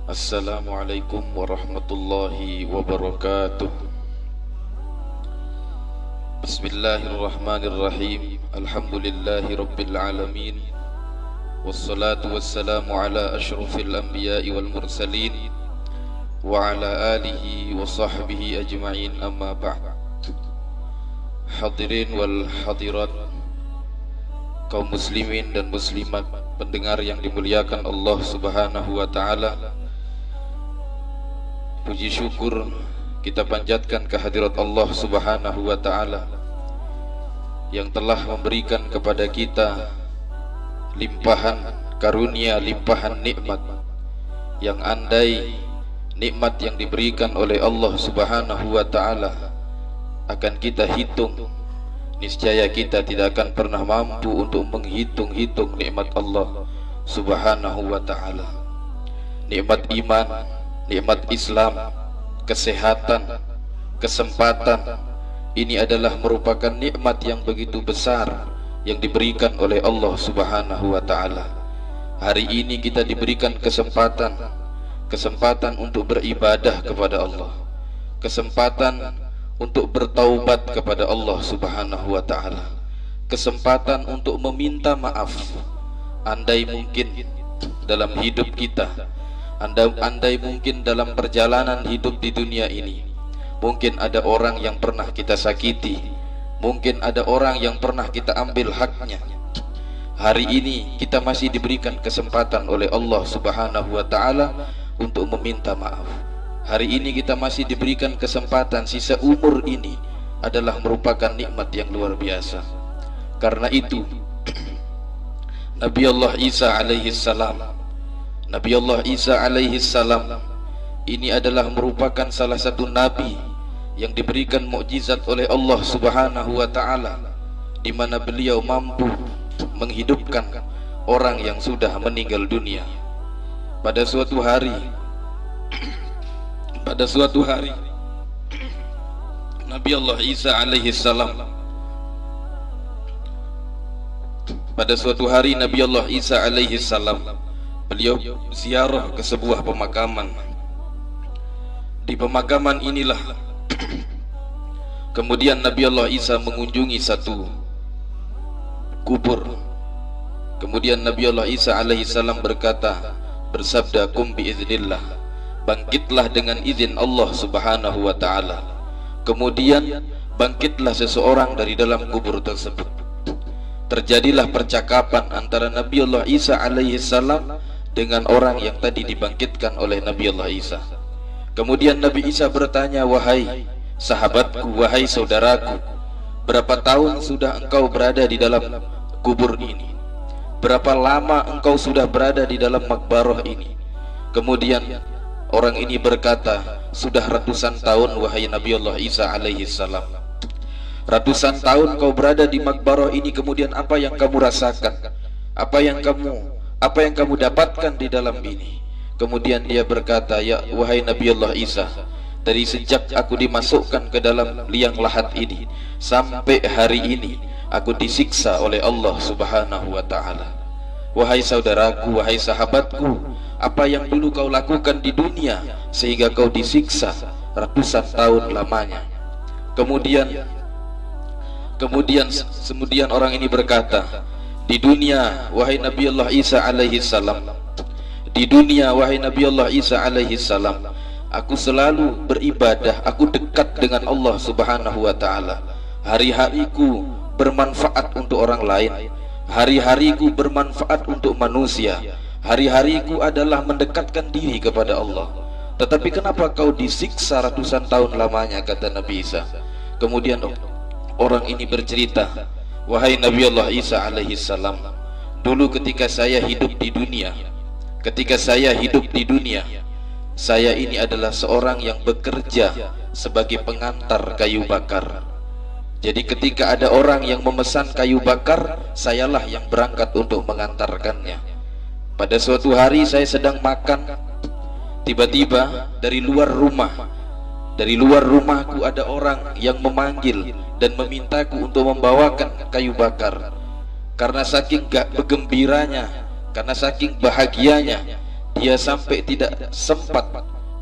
Assalamualaikum warahmatullahi wabarakatuh. Bismillahirrahmanirrahim. Alhamdulillahi rabbil alamin. Wassalatu wassalamu ala ashrafil anbiya'i wal mursalin wa ala alihi wa sahbihi ajma'in, amma ba'd. Hadirin wal hadirat, kaum muslimin dan muslimat, pendengar yang dimuliakan Allah Subhanahu wa taala. Puji syukur kita panjatkan kehadirat Allah Subhanahu wa taala yang telah memberikan kepada kita limpahan karunia, limpahan nikmat, yang andai nikmat yang diberikan oleh Allah Subhanahu wa taala akan kita hitung, niscaya kita tidak akan pernah mampu untuk menghitung-hitung nikmat Allah Subhanahu wa taala. Nikmat iman, nikmat Islam, kesehatan, kesempatan, ini adalah merupakan nikmat yang begitu besar yang diberikan oleh Allah Subhanahu wa taala. Hari ini kita diberikan kesempatan untuk beribadah kepada Allah, kesempatan untuk bertaubat kepada Allah Subhanahu wa taala, kesempatan untuk meminta maaf. Andai mungkin dalam hidup kita, andai mungkin dalam perjalanan hidup di dunia ini, mungkin ada orang yang pernah kita sakiti, mungkin ada orang yang pernah kita ambil haknya. Hari ini kita masih diberikan kesempatan oleh Allah Subhanahu wa taala untuk meminta maaf. Hari ini kita masih diberikan kesempatan, sisa umur ini adalah merupakan nikmat yang luar biasa. Karena itu Nabi Allah Isa alaihi salam, Nabi Allah Isa alaihi salam ini adalah merupakan salah satu nabi yang diberikan mukjizat oleh Allah Subhanahu wa taala, di mana beliau mampu menghidupkan orang yang sudah meninggal dunia. Pada suatu hari Nabi Allah Isa alaihi salam, pada suatu hari Nabi Allah Isa alaihi salam, beliau ziarah ke sebuah pemakaman. Di pemakaman inilah kemudian Nabi Allah Isa mengunjungi satu kubur. Kemudian Nabi Allah Isa alaihi salam bersabda, "Kum biiznillah," bangkitlah dengan izin Allah Subhanahu wa taala. Kemudian bangkitlah seseorang dari dalam kubur tersebut. Terjadilah percakapan antara Nabi Allah Isa alaihi salam dengan orang yang tadi dibangkitkan oleh Nabi Allah Isa. Kemudian Nabi Isa bertanya, "Wahai sahabatku, wahai saudaraku, berapa tahun sudah engkau berada di dalam kubur ini? Berapa lama engkau sudah berada di dalam makbarah ini?" Kemudian orang ini berkata, "Sudah ratusan tahun wahai Nabi Allah Isa alaihi salam." Ratusan tahun kau berada di makbarah ini, kemudian apa yang kamu rasakan? Apa yang kamu dapatkan di dalam ini? Kemudian dia berkata, "Ya wahai Nabi Allah Isa, dari sejak aku dimasukkan ke dalam liang lahat ini sampai hari ini aku disiksa oleh Allah Subhanahu wa taala. Wahai saudaraku, wahai sahabatku, apa yang dulu kau lakukan di dunia sehingga kau disiksa ratusan tahun lamanya?" Kemudian orang ini berkata, "Di dunia wahai Nabi Allah Isa alaihi salam, di dunia wahai Nabi Allah Isa alaihi salam, aku selalu beribadah, aku dekat dengan Allah Subhanahu wa taala. Hari-hariku bermanfaat untuk orang lain, hari-hariku bermanfaat untuk manusia, hari-hariku adalah mendekatkan diri kepada Allah. Tetapi kenapa kau disiksa ratusan tahun lamanya?" kata Nabi Isa. Kemudian orang ini bercerita, "Wahai Nabi Allah Isa alaihi salam, dulu ketika saya hidup di dunia, saya ini adalah seorang yang bekerja sebagai pengantar kayu bakar. Jadi ketika ada orang yang memesan kayu bakar, sayalah yang berangkat untuk mengantarkannya. Pada suatu hari saya sedang makan, tiba-tiba dari luar rumahku ada orang yang memanggil dan memintaku untuk membawakan kayu bakar. Karena saking gembiranya, karena saking bahagianya, dia sampai tidak sempat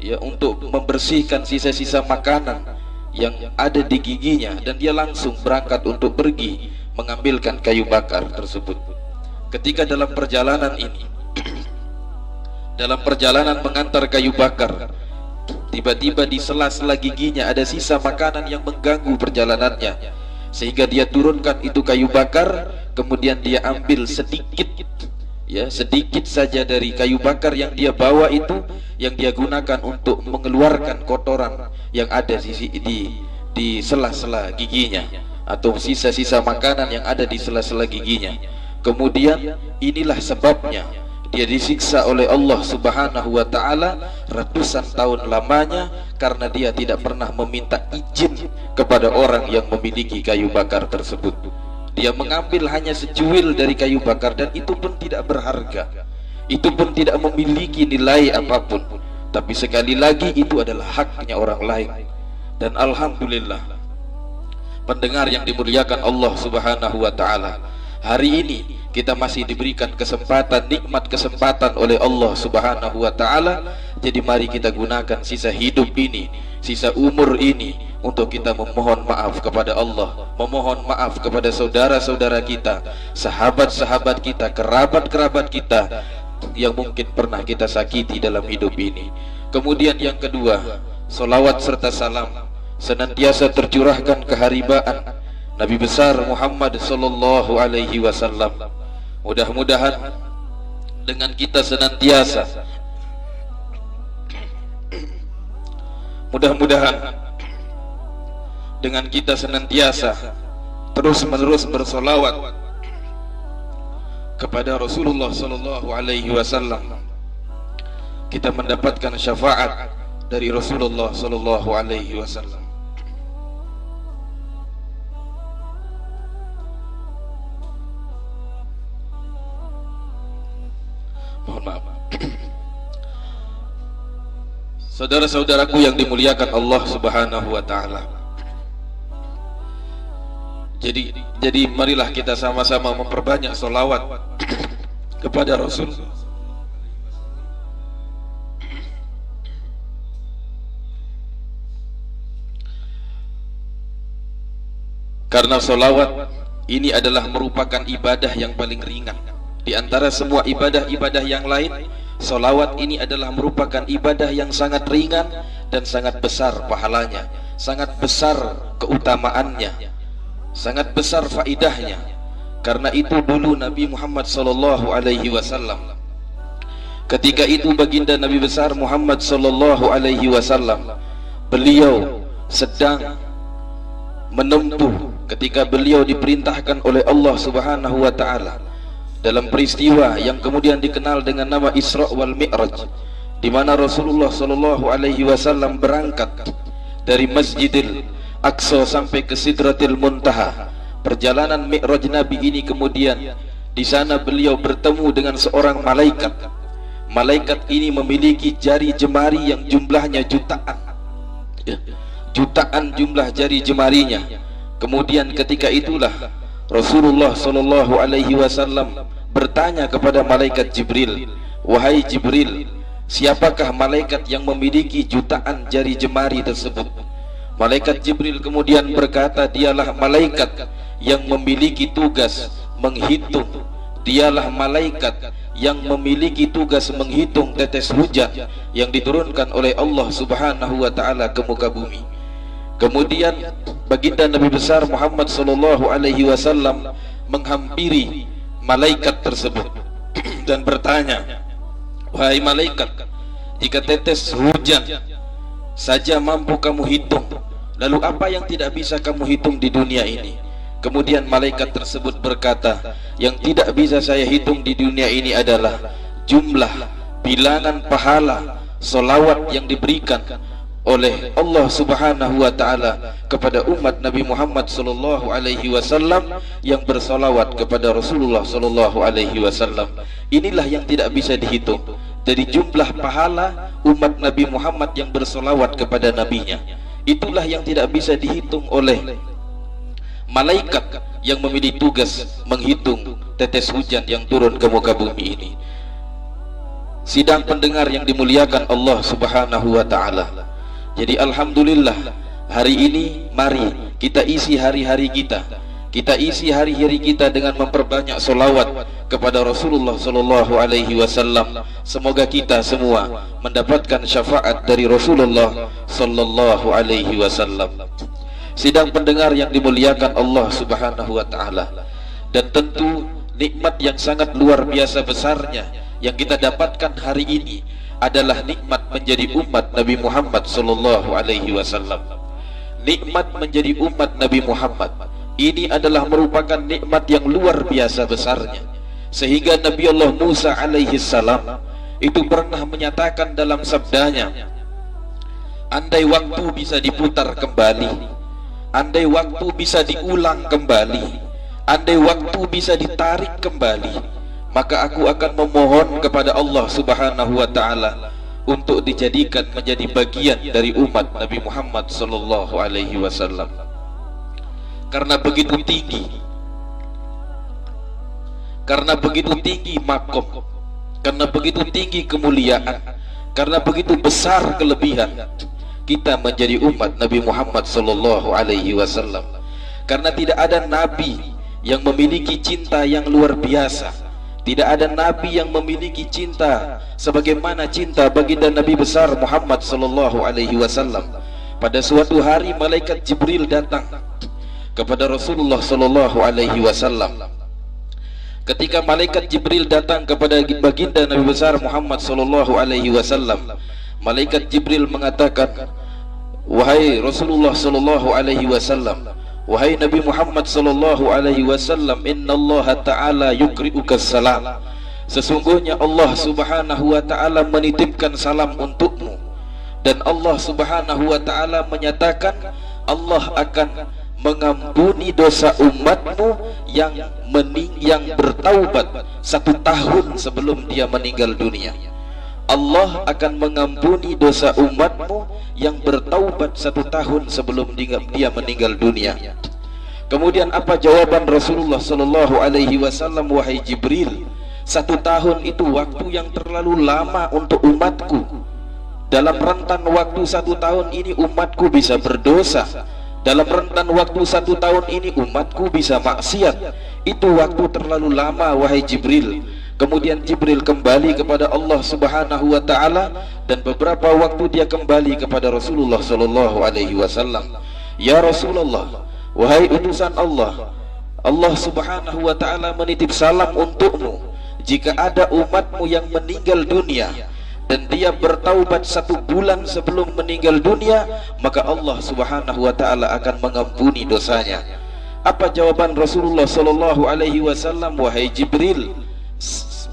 ya untuk membersihkan sisa-sisa makanan yang ada di giginya, dan dia langsung berangkat untuk pergi mengambilkan kayu bakar tersebut. Ketika dalam perjalanan ini dalam perjalanan mengantar kayu bakar, tiba-tiba di sela-sela giginya ada sisa makanan yang mengganggu perjalanannya, sehingga dia turunkan itu kayu bakar, kemudian dia ambil sedikit ya, sedikit saja dari kayu bakar yang dia bawa itu, yang dia gunakan untuk mengeluarkan kotoran yang ada di sela-sela giginya, atau sisa-sisa makanan yang ada di sela-sela giginya. Kemudian inilah sebabnya dia disiksa oleh Allah Subhanahu wa ta'ala ratusan tahun lamanya, karena dia tidak pernah meminta izin kepada orang yang memiliki kayu bakar tersebut. Dia mengambil hanya secuil dari kayu bakar, dan itu pun tidak berharga, itu pun tidak memiliki nilai apapun. Tapi sekali lagi itu adalah haknya orang lain. Dan alhamdulillah, pendengar yang dimuliakan Allah Subhanahu wa ta'ala, hari ini kita masih diberikan kesempatan, nikmat kesempatan oleh Allah Subhanahu wa ta'ala. Jadi mari kita gunakan sisa hidup ini, sisa umur ini, untuk kita memohon maaf kepada Allah, memohon maaf kepada saudara-saudara kita, sahabat-sahabat kita, kerabat-kerabat kita yang mungkin pernah kita sakiti dalam hidup ini. Kemudian yang kedua, salawat serta salam senantiasa tercurahkan keharibaan Nabi besar Muhammad sallallahu alaihi wasallam. Mudah-mudahan dengan kita senantiasa, dengan kita senantiasa terus-menerus bersolawat kepada Rasulullah sallallahu alaihi wasallam, kita mendapatkan syafaat dari Rasulullah sallallahu alaihi wasallam. Mohon maaf. Saudara-saudaraku yang dimuliakan Allah Subhanahu wa ta'ala, jadi marilah kita sama-sama memperbanyak sholawat kepada Rasul. Karena sholawat ini adalah merupakan ibadah yang paling ringan di antara semua ibadah-ibadah yang lain. Sholawat ini adalah merupakan ibadah yang sangat ringan dan sangat besar pahalanya, sangat besar keutamaannya, sangat besar faidahnya. Karena itu dulu Nabi Muhammad sallallahu alaihi wasallam, ketika itu baginda Nabi besar Muhammad sallallahu alaihi wasallam, beliau sedang menempuh, ketika beliau diperintahkan oleh Allah Subhanahu wa ta'ala dalam peristiwa yang kemudian dikenal dengan nama Isra wal Mi'raj, di mana Rasulullah sallallahu alaihi wasallam berangkat dari Masjidil Aqsa sampai ke Sidratil Muntaha. Perjalanan Mi'raj Nabi ini kemudian di sana beliau bertemu dengan seorang malaikat. Malaikat ini memiliki jari jemari yang jumlahnya jutaan, jutaan jumlah jari jemarinya. Kemudian ketika itulah Rasulullah sallallahu alaihi wasallam bertanya kepada malaikat Jibril, "Wahai Jibril, siapakah malaikat yang memiliki jutaan jari jemari tersebut?" Malaikat Jibril kemudian berkata, "Dialah malaikat yang memiliki tugas menghitung, dialah malaikat yang memiliki tugas menghitung tetes hujan yang diturunkan oleh Allah Subhanahu wa ta'ala ke muka bumi." Kemudian baginda Nabi besar Muhammad sallallahu alaihi wasallam menghampiri malaikat tersebut dan bertanya, "Wahai malaikat, jika tetes hujan saja mampu kamu hitung, lalu apa yang tidak bisa kamu hitung di dunia ini?" Kemudian malaikat tersebut berkata, "Yang tidak bisa saya hitung di dunia ini adalah jumlah bilangan pahala solawat yang diberikan oleh Allah Subhanahu wa ta'ala kepada umat Nabi Muhammad sallallahu alaihi wasallam yang bersolawat kepada Rasulullah sallallahu alaihi wasallam. Inilah yang tidak bisa dihitung dari jumlah pahala umat Nabi Muhammad yang bersolawat kepada nabinya. Itulah yang tidak bisa dihitung oleh malaikat yang memiliki tugas menghitung tetes hujan yang turun ke muka bumi ini." sidang pendengar yang dimuliakan Allah Subhanahu wa taala. Jadi alhamdulillah, hari ini mari kita isi hari-hari kita. Kita isi hari-hari kita dengan memperbanyak solawat kepada Rasulullah sallallahu alaihi wasallam. Semoga kita semua mendapatkan syafaat dari Rasulullah sallallahu alaihi wasallam. Sidang pendengar yang dimuliakan Allah Subhanahu wa taala, dan tentu nikmat yang sangat luar biasa besarnya yang kita dapatkan hari ini adalah nikmat menjadi umat Nabi Muhammad sallallahu alaihi wasallam. Nikmat menjadi umat Nabi Muhammad ini adalah merupakan nikmat yang luar biasa besarnya, sehingga Nabi Allah Musa alaihi salam itu pernah menyatakan dalam sabdanya, andai waktu bisa diputar kembali, andai waktu bisa diulang kembali, andai waktu bisa ditarik kembali, maka aku akan memohon kepada Allah Subhanahu wa taala untuk dijadikan menjadi bagian dari umat Nabi Muhammad sallallahu alaihi wasallam. Karena begitu tinggi, karena begitu tinggi makom, karena begitu tinggi kemuliaan, karena begitu besar kelebihan kita menjadi umat Nabi Muhammad sallallahu alaihi wasallam. Karena tidak ada nabi yang memiliki cinta yang luar biasa, tidak ada nabi yang memiliki cinta sebagaimana cinta baginda Nabi besar Muhammad sallallahu alaihi wasallam. Pada suatu hari malaikat Jibril datang kepada Rasulullah sallallahu alaihi wasallam. Ketika malaikat Jibril datang kepada baginda Nabi besar Muhammad sallallahu alaihi wasallam, malaikat Jibril mengatakan, wahai Rasulullah sallallahu alaihi wasallam, wahai Nabi Muhammad sallallahu alaihi wasallam, innallaha ta'ala yukri'uka salam. Sesungguhnya Allah Subhanahu wa taala menitipkan salam untukmu, dan Allah Subhanahu wa taala menyatakan Allah akan mengampuni dosa umatmu yang bertaubat 1 tahun sebelum dia meninggal dunia. Allah akan mengampuni dosa umatmu yang bertaubat 1 tahun sebelum dia meninggal dunia. Kemudian apa jawaban Rasulullah sallallahu alaihi wasallam? Wahai Jibril, 1 tahun itu waktu yang terlalu lama untuk umatku. Dalam rentan waktu 1 tahun ini umatku bisa berdosa. Dalam rentan waktu 1 tahun ini umatku bisa maksiat. Itu waktu terlalu lama wahai Jibril. Kemudian Jibril kembali kepada Allah Subhanahu wa taala, dan beberapa waktu dia kembali kepada Rasulullah sallallahu alaihi wasallam. Ya Rasulullah, wahai utusan Allah, Allah Subhanahu wa taala menitip salam untukmu. Jika ada umatmu yang meninggal dunia dan dia bertaubat 1 bulan sebelum meninggal dunia, maka Allah Subhanahu wa taala akan mengampuni dosanya. Apa jawaban Rasulullah sallallahu alaihi wasallam? Wahai Jibril,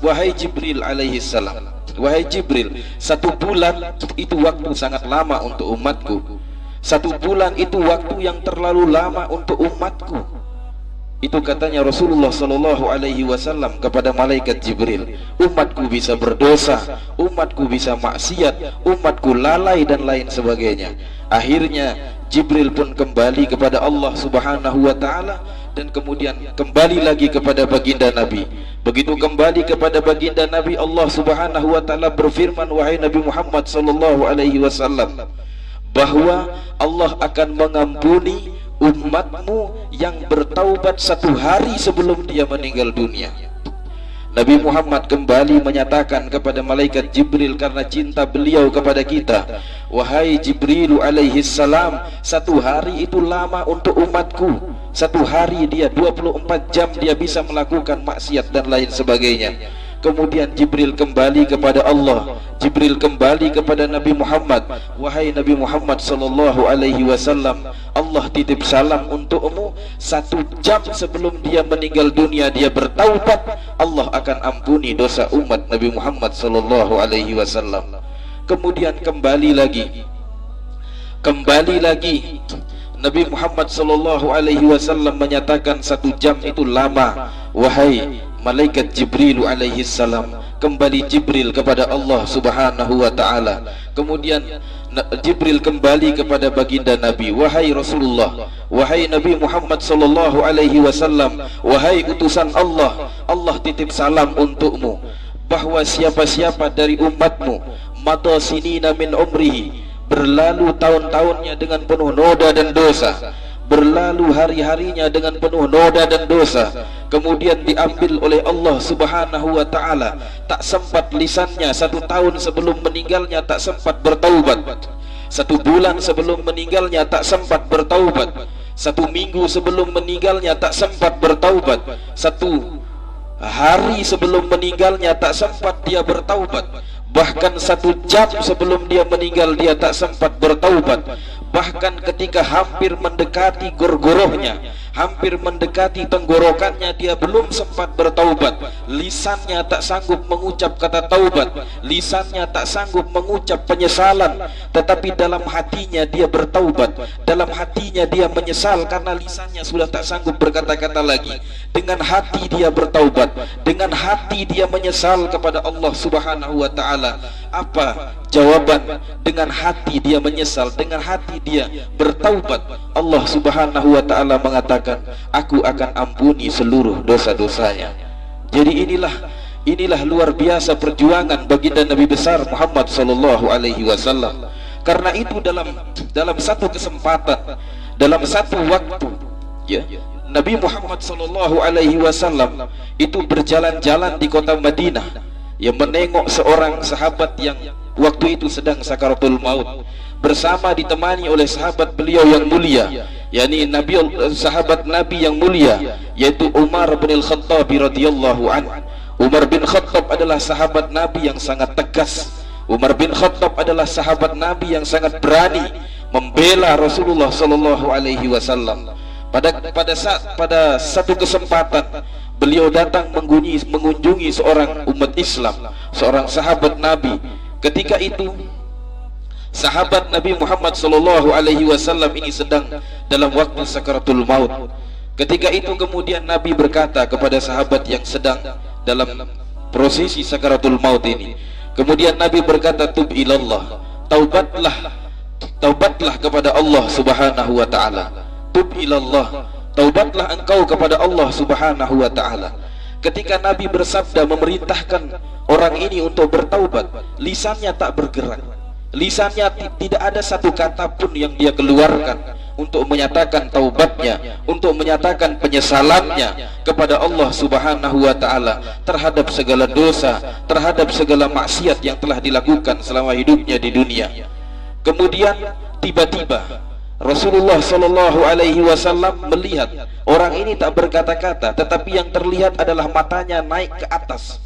wahai Jibril alaihi salam, wahai Jibril, 1 bulan itu waktu sangat lama untuk umatku. 1 bulan itu waktu yang terlalu lama untuk umatku. Itu katanya Rasulullah sallallahu alaihi wasallam kepada malaikat Jibril. Umatku bisa berdosa, umatku bisa maksiat, umatku lalai dan lain sebagainya. Akhirnya Jibril pun kembali kepada Allah Subhanahu wa taala, dan kemudian kembali lagi kepada baginda Nabi. Begitu kembali kepada baginda Nabi, Allah Subhanahu wa taala berfirman, wahai Nabi Muhammad sallallahu alaihi wasallam, bahwa Allah akan mengampuni umatmu yang bertaubat 1 hari sebelum dia meninggal dunia. Nabi Muhammad kembali menyatakan kepada malaikat Jibril karena cinta beliau kepada kita, wahai Jibril alaihi salam, 1 hari itu lama untuk umatku. 1 hari dia 24 jam dia bisa melakukan maksiat dan lain sebagainya. Kemudian Jibril kembali kepada Allah, Jibril kembali kepada Nabi Muhammad, wahai Nabi Muhammad sallallahu alaihi wasallam, Allah titip salam untukmu, 1 jam sebelum dia meninggal dunia dia bertaubat, Allah akan ampuni dosa umat Nabi Muhammad sallallahu alaihi wasallam. Kemudian kembali lagi Nabi Muhammad sallallahu alaihi wasallam menyatakan 1 jam itu lama. Wahai malaikat Jibril alaihi salam, kembali Jibril kepada Allah Subhanahu wa taala. Kemudian Jibril kembali kepada baginda Nabi, wahai Rasulullah, wahai Nabi Muhammad sallallahu alaihi wasallam, wahai utusan Allah, Allah titip salam untukmu, bahwa siapa-siapa dari umatmu madha sinina min umrihi, berlalu tahun-tahunnya dengan penuh noda dan dosa, berlalu hari-harinya dengan penuh noda dan dosa, kemudian diambil oleh Allah Subhanahu wa ta'ala, tak sempat lisannya 1 tahun sebelum meninggalnya tak sempat bertaubat, 1 bulan sebelum meninggalnya tak sempat bertaubat, 1 minggu sebelum meninggalnya tak sempat bertaubat, 1 hari sebelum meninggalnya tak sempat dia bertaubat, bahkan 1 jam sebelum dia meninggal dia tak sempat bertaubat, bahkan ketika hampir mendekati gorgorohnya, hampir mendekati tenggorokannya, dia belum sempat bertaubat. Lisannya tak sanggup mengucap kata taubat, lisannya tak sanggup mengucap penyesalan, tetapi dalam hatinya dia bertaubat, dalam hatinya dia menyesal karena lisannya sudah tak sanggup berkata-kata lagi. Dengan hati dia bertaubat, dengan hati dia menyesal kepada Allah Subhanahu wa ta'ala. Apa jawaban? Dengan hati dia menyesal, dengan hati dia bertaubat, Allah Subhanahu wa ta'ala mengatakan, aku akan ampuni seluruh dosa-dosanya. Jadi inilah luar biasa perjuangan baginda Nabi besar Muhammad sallallahu alaihi wasallam. Karena itu dalam satu kesempatan, dalam satu waktu, ya, Nabi Muhammad sallallahu alaihi wasallam itu berjalan-jalan di kota Madinah, yang menengok seorang sahabat yang waktu itu sedang sakaratul maut, bersama ditemani oleh sahabat beliau yang mulia, yakni sahabat Nabi yang mulia, yaitu Umar bin Al-Khattab radhiyallahu anhu. Umar bin Khattab adalah sahabat Nabi yang sangat tegas. Umar bin Khattab adalah sahabat Nabi yang sangat berani membela Rasulullah sallallahu alaihi wasallam. Pada satu kesempatan beliau datang mengunjungi seorang umat Islam, seorang sahabat Nabi. Ketika itu sahabat Nabi Muhammad sallallahu alaihi wasallam ini sedang dalam waktu sakaratul maut. Ketika itu kemudian Nabi berkata kepada sahabat yang sedang dalam prosesi sakaratul maut ini, kemudian Nabi berkata, tub ilallah, taubatlah kepada Allah Subhanahu wa ta'ala. Tub ilallah, taubatlah engkau kepada Allah Subhanahu wa ta'ala. Ketika Nabi bersabda memerintahkan orang ini untuk bertaubat, lisannya tak bergerak, lisannya tidak ada satu kata pun yang dia keluarkan untuk menyatakan taubatnya, untuk menyatakan penyesalannya kepada Allah Subhanahu wa ta'ala terhadap segala dosa, terhadap segala maksiat yang telah dilakukan selama hidupnya di dunia. Kemudian tiba-tiba Rasulullah sallallahu alaihi wasallam melihat orang ini tak berkata-kata, tetapi yang terlihat adalah matanya naik ke atas.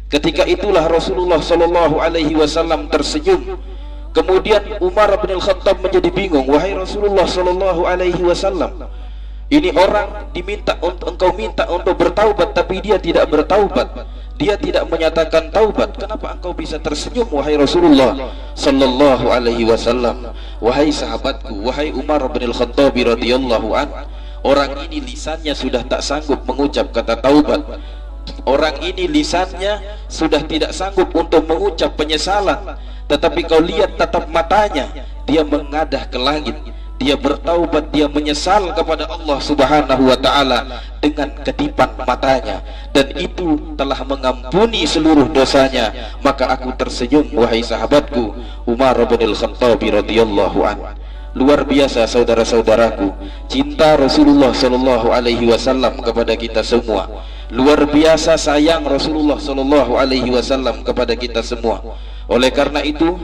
Ketika itulah Rasulullah sallallahu alaihi wasallam tersenyum. Kemudian Umar bin Al-Khattab menjadi bingung, wahai Rasulullah sallallahu alaihi wasallam, ini orang engkau minta untuk bertaubat, tapi dia tidak bertaubat, dia tidak menyatakan taubat. Kenapa engkau bisa tersenyum wahai Rasulullah sallallahu alaihi wasallam? Wahai sahabatku, wahai Umar bin Al-Khattab radhiyallahu an, orang ini lisannya sudah tak sanggup mengucap kata taubat. Orang ini lisannya sudah tidak sanggup untuk mengucap penyesalan, tetapi kau lihat tatap matanya, dia mengadah ke langit, dia bertaubat, dia menyesal kepada Allah Subhanahu wa ta'ala dengan kedipan matanya, dan itu telah mengampuni seluruh dosanya. Maka aku tersenyum wahai sahabatku Umar bin Al-Khattab radhiyallahu anhu. Luar biasa saudara-saudaraku, cinta Rasulullah sallallahu alaihi wasallam kepada kita semua. Luar biasa sayang Rasulullah sallallahu alaihi wasallam kepada kita semua. Oleh karena itu,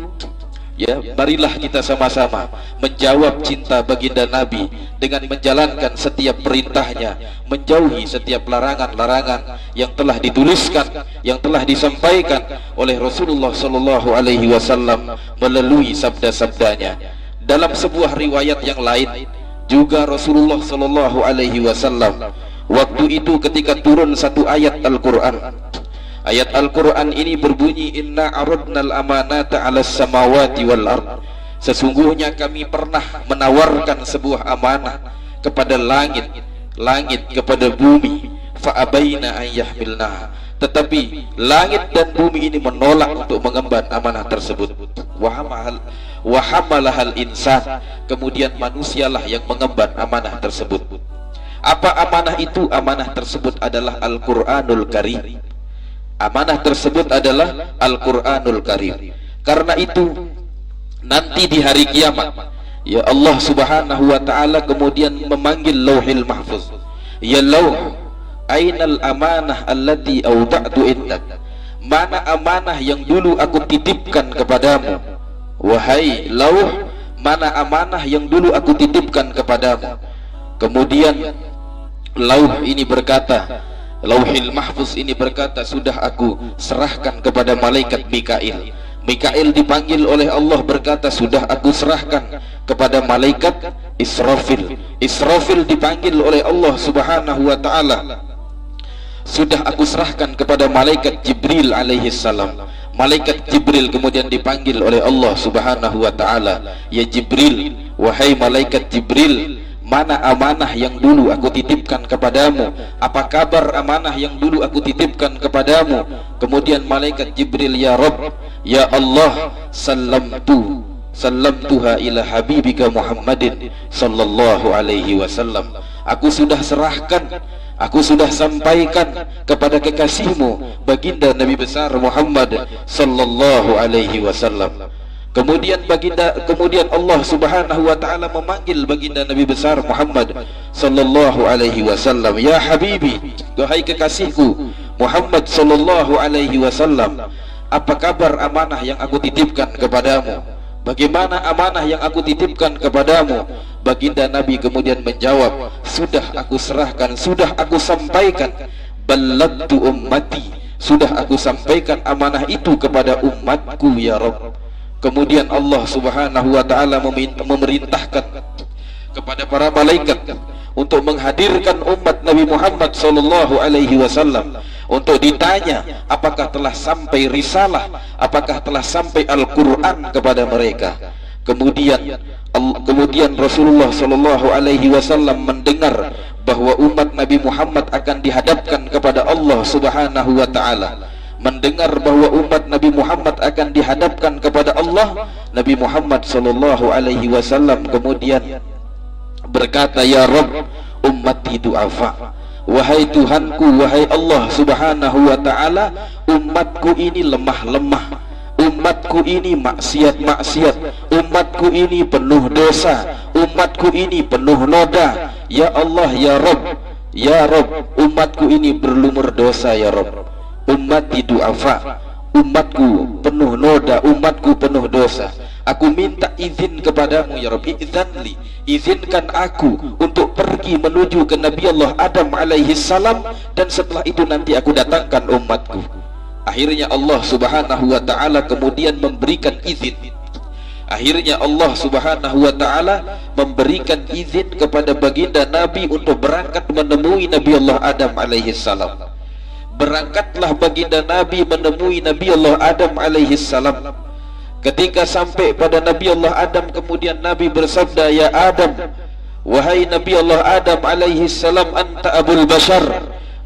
ya, marilah kita sama-sama menjawab cinta baginda Nabi dengan menjalankan setiap perintahnya, menjauhi setiap larangan-larangan yang telah dituliskan, yang telah disampaikan oleh Rasulullah sallallahu alaihi wasallam melalui sabda-sabdanya. Dalam sebuah riwayat yang lain juga Rasulullah sallallahu alaihi wasallam waktu itu ketika turun satu ayat Al-Qur'an. Ayat Al-Quran ini berbunyi, inna aradnal amanata 'alas samawati wal ard. Sesungguhnya kami pernah menawarkan sebuah amanah kepada langit kepada bumi, fa abaina an yahmilnaha. Tetapi langit dan bumi ini menolak untuk mengemban amanah tersebut. Wa hamalahal insan. Kemudian manusialah yang mengemban amanah tersebut. Apa amanah itu? Amanah tersebut adalah Al-Qur'anul Karim. Amanah tersebut adalah Al-Quranul Karim. Karena itu nanti di hari kiamat, ya Allah subhanahu wa ta'ala kemudian memanggil Lauhil Mahfuz, ya Lauh, ainal amanah allati awda'tu indak, mana amanah yang dulu aku titipkan kepadamu. Wahai Lauh, mana amanah yang dulu aku titipkan kepadamu. Kemudian Lauh ini berkata, Lauhil Mahfuz ini berkata, sudah aku serahkan kepada malaikat Mikail. Mikail dipanggil oleh Allah berkata, sudah aku serahkan kepada malaikat Israfil. Israfil dipanggil oleh Allah subhanahu wa ta'ala, sudah aku serahkan kepada malaikat Jibril alaihi salam. Malaikat Jibril kemudian dipanggil oleh Allah subhanahu wa ta'ala, ya Jibril, wahai malaikat Jibril, mana amanah yang dulu aku titipkan kepadamu? Apa kabar amanah yang dulu aku titipkan kepadamu? Kemudian malaikat Jibril, ya Rabb, ya Allah, sallamtuha ila habibika Muhammadin sallallahu alaihi wasallam. Aku sudah serahkan, aku sudah sampaikan kepada kekasihmu baginda Nabi besar Muhammad sallallahu alaihi wasallam. Kemudian Allah subhanahu wa ta'ala memanggil baginda Nabi besar Muhammad sallallahu alaihi wasallam, ya habibi, wahai kekasihku Muhammad sallallahu alaihi wasallam, apa kabar amanah yang aku titipkan kepadamu? Bagaimana amanah yang aku titipkan kepadamu? Baginda Nabi kemudian menjawab, sudah aku serahkan, sudah aku sampaikan. Ballagtu ummati, sudah aku sampaikan amanah itu kepada umatku, ya Rabb. Kemudian Allah subhanahu wa ta'ala memerintahkan kepada para malaikat untuk menghadirkan umat Nabi Muhammad sallallahu alaihi wasallam untuk ditanya apakah telah sampai risalah, apakah telah sampai Al-Quran kepada mereka. Kemudian Rasulullah sallallahu alaihi wasallam mendengar bahwa umat Nabi Muhammad akan dihadapkan kepada Allah subhanahu wa ta'ala. Mendengar bahwa umat Nabi Muhammad akan dihadapkan kepada Allah, Nabi Muhammad sallallahu alaihi wasallam kemudian berkata, ya Rabb, ummati du'afa, wahai Tuhanku, wahai Allah subhanahu wa ta'ala, umatku ini lemah-lemah, umatku ini maksiat-maksiat, umatku ini penuh dosa, umatku ini penuh noda. Ya Allah, ya Rabb, ya Rabb, umatku ini berlumur dosa, ya Rabb. Ummati du'afa, umatku penuh noda, umatku penuh dosa. Aku minta izin kepadamu, ya Rabbi, idzanli, izinkan aku untuk pergi menuju ke Nabi Allah Adam alaihi salam, dan setelah itu nanti aku datangkan umatku. Akhirnya Allah subhanahu wa ta'ala kemudian memberikan izin. Akhirnya Allah subhanahu wa ta'ala memberikan izin kepada baginda Nabi untuk berangkat menemui Nabi Allah Adam alaihi salam. Berangkatlah baginda Nabi menemui Nabi Allah Adam alaihi salam. Ketika sampai pada Nabi Allah Adam, kemudian Nabi bersabda, ya Adam, wahai Nabi Allah Adam alaihi salam, anta abul bashar,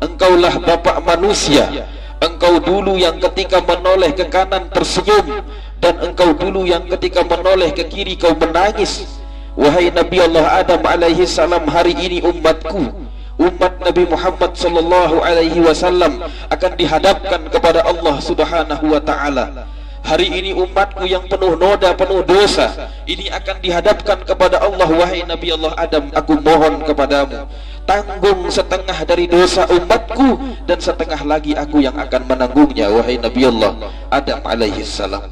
engkaulah bapak manusia. Engkau dulu yang ketika menoleh ke kanan tersenyum, dan engkau dulu yang ketika menoleh ke kiri kau menangis. Wahai Nabi Allah Adam alaihi salam, hari ini umatku, umat Nabi Muhammad sallallahu alaihi wasallam akan dihadapkan kepada Allah subhanahu wa ta'ala. Hari ini umatku yang penuh noda, penuh dosa, ini akan dihadapkan kepada Allah. Wahai Nabi Allah Adam, aku mohon kepadamu, tanggung setengah dari dosa umatku, dan setengah lagi aku yang akan menanggungnya. Wahai Nabi Allah Adam alaihi salam.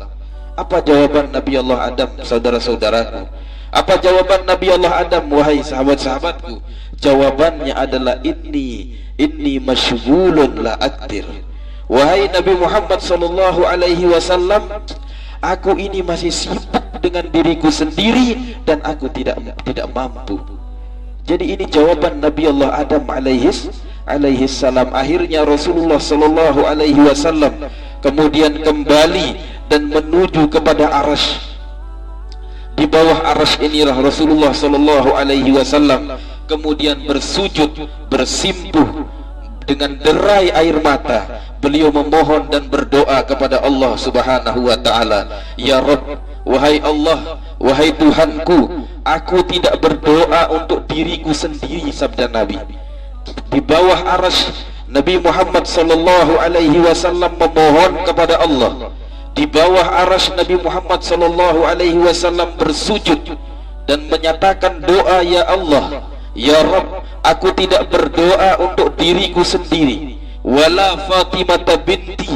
Apa jawaban Nabi Allah Adam, saudara-saudaraku? Apa jawaban Nabi Allah Adam, wahai sahabat-sahabatku? Jawabannya adalah inni masyghulun la aktir. Wahai Nabi Muhammad sallallahu alaihi wasallam, aku ini masih sibuk dengan diriku sendiri dan aku tidak mampu. Jadi ini jawaban Nabi Allah Adam alaihi salam. Akhirnya Rasulullah sallallahu alaihi wasallam kemudian kembali dan menuju kepada arasy. Di bawah arasy inilah Rasulullah sallallahu alaihi wasallam kemudian bersujud, bersimpuh dengan derai air mata. Beliau memohon dan berdoa kepada Allah subhanahu wa ta'ala, ya Rabb, wahai Allah, wahai Tuhanku, aku tidak berdoa untuk diriku sendiri, sabda Nabi. Di bawah arasy Nabi Muhammad sallallahu alaihi wasallam memohon kepada Allah. Di bawah arasy Nabi Muhammad sallallahu alaihi wasallam bersujud dan menyatakan doa, ya Allah, ya Rabb, aku tidak berdoa untuk diriku sendiri, wala Fatimah binti,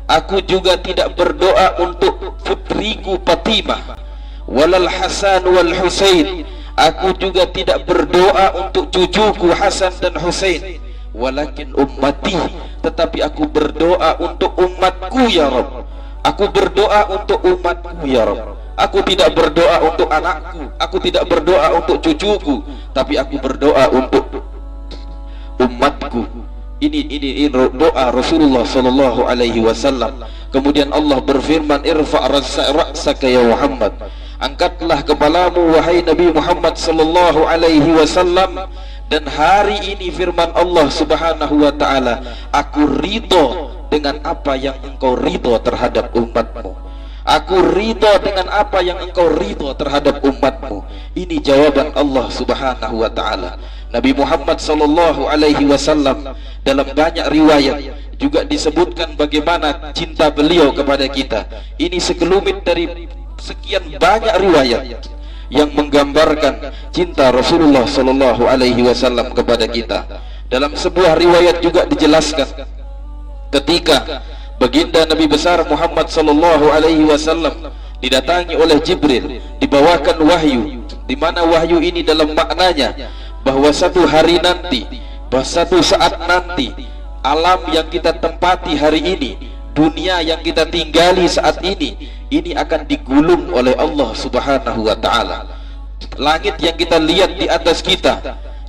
aku juga tidak berdoa untuk putriku Fatimah, walal Hasan wal Husain, aku juga tidak berdoa untuk cucuku Hasan dan Husain, walakin ummati, tetapi aku berdoa untuk umatku ya Rabb. Aku berdoa untuk umatku ya Rabb. Aku tidak berdoa untuk anakku, aku tidak berdoa untuk cucuku, tapi aku berdoa untuk umatku. Ini doa Rasulullah sallallahu alaihi wasallam. Kemudian Allah berfirman, irfa' ra'saka ya Muhammad, angkatlah kepalamu wahai Nabi Muhammad sallallahu alaihi wasallam. Dan hari ini firman Allah subhanahu wa ta'ala, aku ridho dengan apa yang engkau ridho terhadap umatmu. Aku ridho dengan apa yang engkau ridho terhadap umatmu. Ini jawaban Allah subhanahu wa ta'ala. Nabi Muhammad sallallahu alaihi wasallam dalam banyak riwayat juga disebutkan bagaimana cinta beliau kepada kita. Ini sekelumit dari sekian banyak riwayat yang menggambarkan cinta Rasulullah sallallahu alaihi wasallam kepada kita. Dalam sebuah riwayat juga dijelaskan ketika baginda Nabi besar Muhammad sallallahu alaihi wasallam didatangi oleh Jibril, dibawakan wahyu, di mana wahyu ini dalam maknanya bahwa satu hari nanti, bahwa satu saat nanti, alam yang kita tempati hari ini, dunia yang kita tinggali saat ini akan digulung oleh Allah subhanahu wa ta'ala. Langit yang kita lihat di atas kita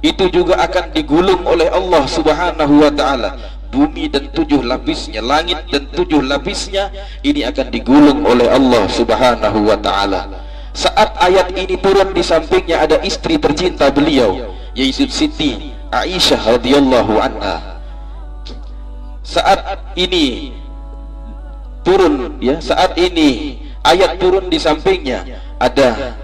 itu juga akan digulung oleh Allah subhanahu wa ta'ala. Bumi dan 7 lapisnya, langit dan 7 lapisnya, ini akan digulung oleh Allah subhanahu wa ta'ala. Saat ayat ini turun, di sampingnya ada istri tercinta beliau, yaitu Siti Aisyah radhiyallahu anha. Saat ini turun, ya, saat ini ayat turun, di sampingnya ada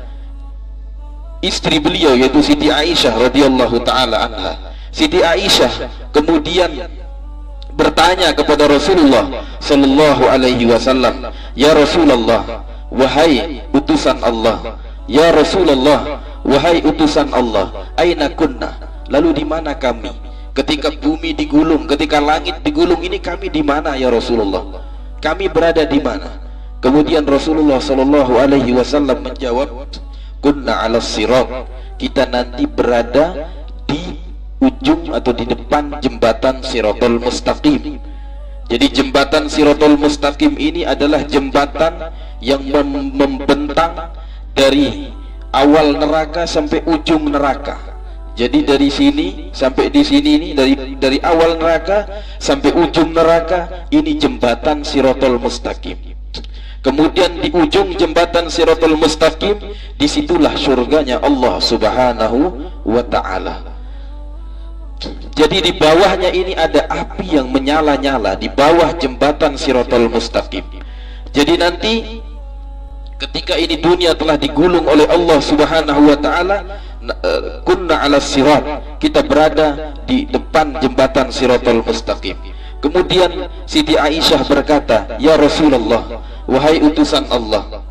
istri beliau yaitu Siti Aisyah radhiyallahu taala anha. Siti Aisyah kemudian bertanya kepada Rasulullah sallallahu alaihi wasallam, ya Rasulullah, wahai utusan Allah, ya Rasulullah, wahai utusan Allah, aina kunna, lalu di mana kami ketika bumi digulung, ketika langit digulung ini, kami di mana ya Rasulullah? Kami berada di mana? Kemudian Rasulullah sallallahu alaihi wasallam menjawab, kunna 'alas sirat, kita nanti berada di ujung atau di depan jembatan Siratal Mustaqim. Jadi jembatan Siratal Mustaqim ini adalah jembatan yang membentang dari awal neraka sampai ujung neraka. Jadi dari sini sampai di sini ini, dari awal neraka sampai ujung neraka, ini jembatan Siratal Mustaqim. Kemudian di ujung jembatan Siratal Mustaqim, disitulah surganya Allah subhanahu wa ta'ala. Jadi di bawahnya ini ada api yang menyala-nyala di bawah jembatan Siratal Mustaqim. Jadi nanti ketika ini dunia telah digulung oleh Allah subhanahu wa ta'ala, kunna 'alas sirat, kita berada di depan jembatan Siratal Mustaqim. Kemudian Siti Aisyah berkata, ya Rasulullah, wahai utusan Allah,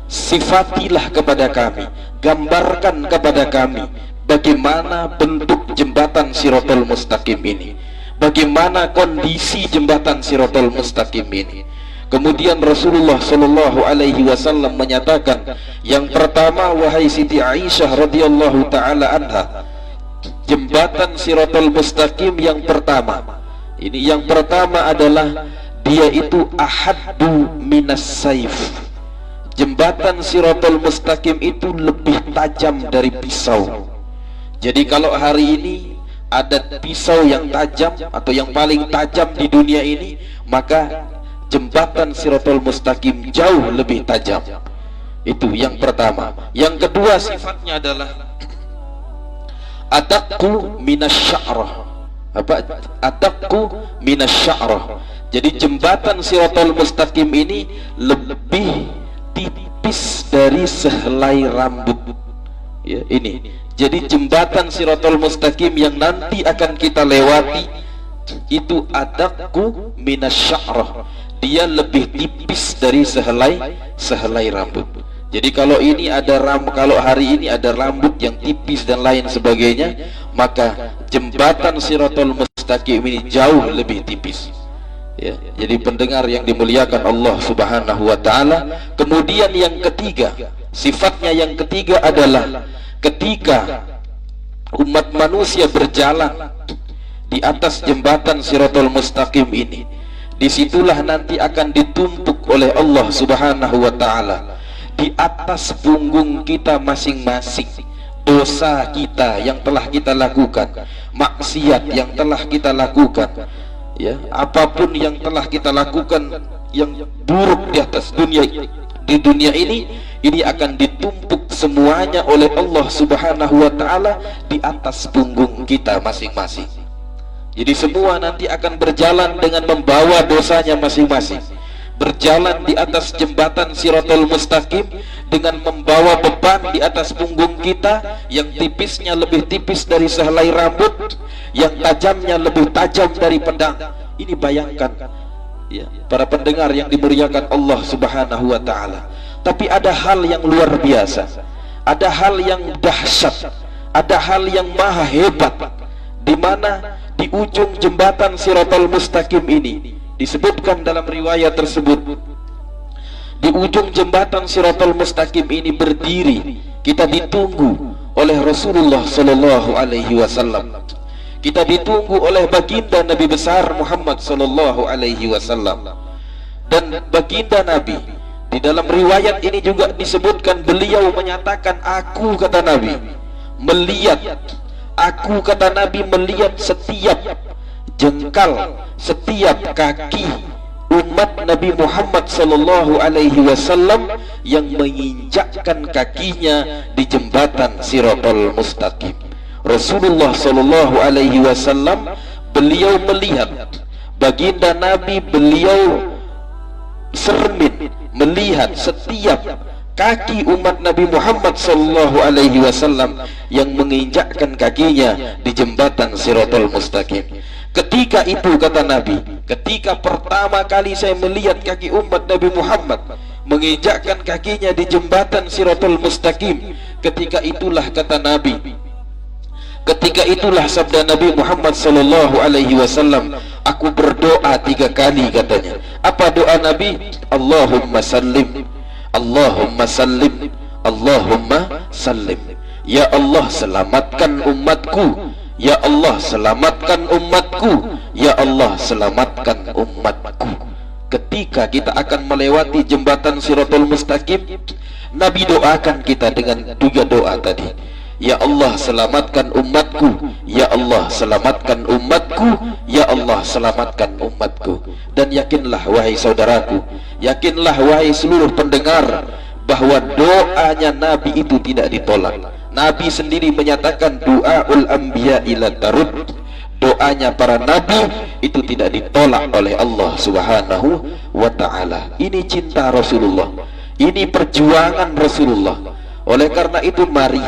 sifatilah kepada kami, gambarkan kepada kami bagaimana bentuk jembatan Siratal Mustaqim ini, bagaimana kondisi jembatan Siratal Mustaqim ini. Kemudian Rasulullah sallallahu alaihi wasallam menyatakan, yang pertama wahai Siti Aisyah radhiyallahu taala anha, jembatan Siratal Mustaqim yang pertama, ini yang pertama adalah dia itu ahaddu minas saif. Jembatan Siratal Mustaqim itu lebih tajam dari pisau. Jadi kalau hari ini ada pisau yang tajam atau yang paling tajam di dunia ini, maka jembatan Siratal Mustaqim jauh lebih tajam. Itu yang pertama. Yang kedua sifatnya adalah adaqqu minasya'rah. Apa? Adaqqu minasya'rah. Jadi jembatan Siratal Mustaqim ini lebih tipis dari sehelai rambut. Ya, ini. Jadi jembatan Siratal Mustaqim yang nanti akan kita lewati itu adaqku minasya'rah, dia lebih tipis dari sehelai rambut. Jadi kalau ini ada kalau hari ini ada rambut yang tipis dan lain sebagainya, maka jembatan Shiratal Mustaqim ini jauh lebih tipis. Ya, jadi pendengar yang dimuliakan Allah Subhanahu wa taala. Kemudian yang ketiga, sifatnya yang ketiga adalah ketika umat manusia berjalan di atas jembatan Shiratal Mustaqim ini, disitulah nanti akan ditumpuk oleh Allah Subhanahu wa taala di atas punggung kita masing-masing dosa kita yang telah kita lakukan, maksiat yang telah kita lakukan, ya, apapun yang telah kita lakukan yang buruk di atas di dunia ini akan ditumpuk semuanya oleh Allah Subhanahu wa taala di atas punggung kita masing-masing. Jadi semua nanti akan berjalan dengan membawa dosanya masing-masing, berjalan di atas jembatan Shiratal Mustaqim dengan membawa beban di atas punggung kita yang tipisnya lebih tipis dari sehelai rambut, yang tajamnya lebih tajam dari pedang. Ini bayangkan, ya, para pendengar yang dimuliakan Allah Subhanahu wa taala. Tapi ada hal yang luar biasa, ada hal yang dahsyat, ada hal yang maha hebat, di mana di ujung jembatan Shiratal Mustaqim ini disebutkan dalam riwayat tersebut, di ujung jembatan Shiratal Mustaqim ini berdiri, kita ditunggu oleh Rasulullah Sallallahu Alaihi Wasallam, kita ditunggu oleh baginda Nabi besar Muhammad Sallallahu Alaihi Wasallam. Dan baginda Nabi di dalam riwayat ini juga disebutkan, beliau menyatakan, aku, kata Nabi, melihat, aku, kata Nabi, melihat setiap jengkal, setiap kaki umat Nabi Muhammad Sallallahu Alaihi Wasallam yang menginjakkan kakinya di jembatan Shiratal Mustaqim. Rasulullah Sallallahu Alaihi Wasallam, beliau melihat, baginda Nabi, beliau cermin melihat setiap kaki umat Nabi Muhammad Sallallahu Alaihi Wasallam yang menginjakkan kakinya di jembatan Shiratal Mustaqim. Ketika itu, kata Nabi, ketika pertama kali saya melihat kaki umat Nabi Muhammad menginjakkan kakinya di jembatan Shiratal Mustaqim, ketika itulah, kata Nabi, ketika itulah sabda Nabi Muhammad Sallallahu Alaihi Wasallam, aku berdoa 3 kali, katanya. Apa doa Nabi? Allahumma sallim, Allahumma sallim, Allahumma sallim. Ya Allah, selamatkan umatku. Ya Allah, selamatkan umatku. Ya Allah, selamatkan umatku. Ketika kita akan melewati jembatan Shiratal Mustaqim, Nabi doakan kita dengan 3 doa tadi. Ya Allah, selamatkan umatku. Ya Allah, selamatkan umatku. Ya Allah, selamatkan umatku. Dan yakinlah, wahai saudaraku, yakinlah, wahai seluruh pendengar, bahwa doanya Nabi itu tidak ditolak. Nabi sendiri menyatakan, doaul anbiya ila tarud, doanya para nabi itu tidak ditolak oleh Allah Subhanahu wa ta'ala. Ini cinta Rasulullah, ini perjuangan Rasulullah. Oleh karena itu, mari,